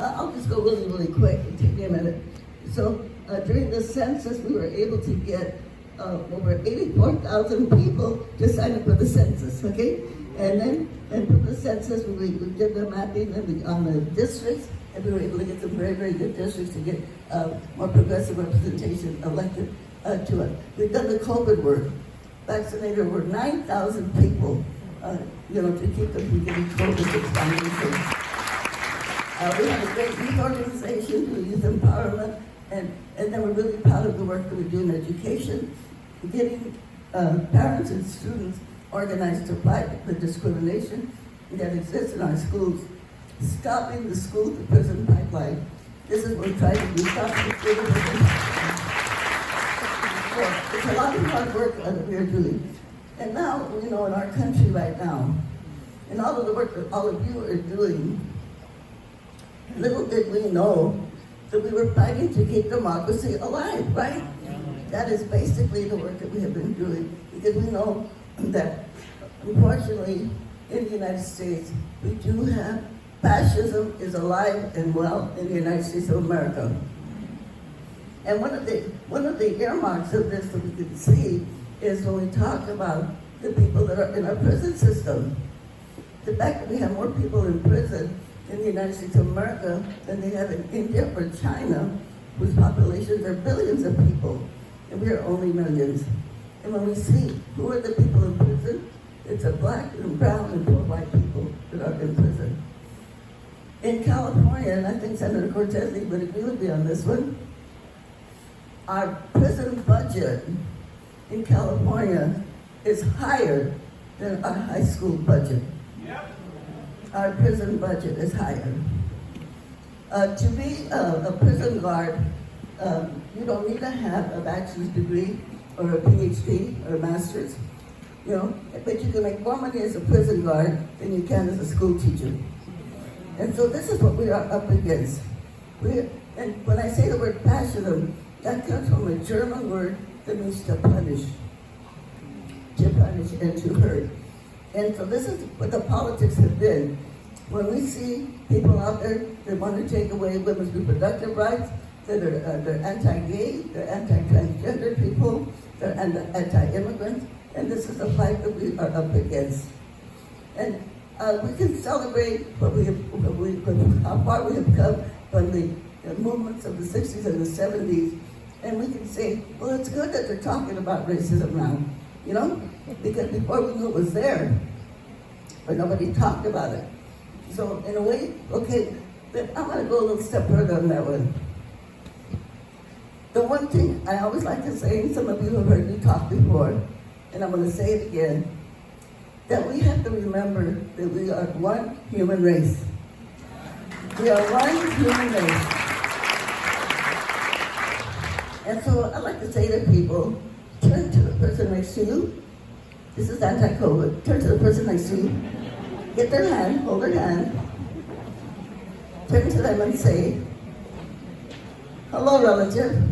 I'll just go really, really quick. It'll take me a minute. So during the census, we were able to get over 84,000 people to sign up for the census, okay? And for the census, we did the mapping on the districts, and we were able to get some very, very good districts to get more progressive representation elected to it. We've done the COVID work, vaccinated over 9,000 people, to keep them from getting COVID expansion. We have a great youth organization through youth empowerment, and then we're really proud of the work that we do in education, getting parents and students organized to fight the discrimination that exists in our schools, stopping the school-to-prison pipeline. This is what we're trying to do, stop the school-to-prison pipeline. So it's a lot of hard work that we are doing. And now, in our country right now, and all of the work that all of you are doing, little did we know that we were fighting to keep democracy alive, right? That is basically the work that we have been doing, because we know that, unfortunately, in the United States, we do have fascism is alive and well in the United States of America. And one of the earmarks of this that we can see is when we talk about the people that are in our prison system. The fact that we have more people in prison in the United States of America than they have in India or China, whose populations are billions of people, and we are only millions. And when we see who are the people in prison, it's a black and brown and poor white people that are in prison. In California, and I think Senator Cortez would agree with me on this one, our prison budget in California is higher than our high school budget. Yep. Our prison budget is higher. To be a prison guard, you don't need to have a bachelor's degree or a PhD or a master's, but you can make more money as a prison guard than you can as a school teacher. And so this is what we are up against. And when I say the word fascism, that comes from a German word that means to punish and to hurt. And so this is what the politics have been. When we see people out there that want to take away women's reproductive rights, they're anti-gay, they're anti-transgender people, they're anti-immigrants, and this is the fight that we are up against. And we can celebrate how far we have come from the movements of the 60s and the 70s, and we can say, well, it's good that they're talking about racism now, because before we knew it was there, but nobody talked about it. So in a way, okay, but I'm going to go a little step further on that one. The one thing I always like to say, and some of you have heard me talk before, and I'm going to say it again, that we have to remember that we are one human race. We are one human race. And so I like to say to people, turn to the person next to you. This is anti-COVID. Turn to the person next to you. Get their hand, hold their hand. Turn to them and say, hello, relative.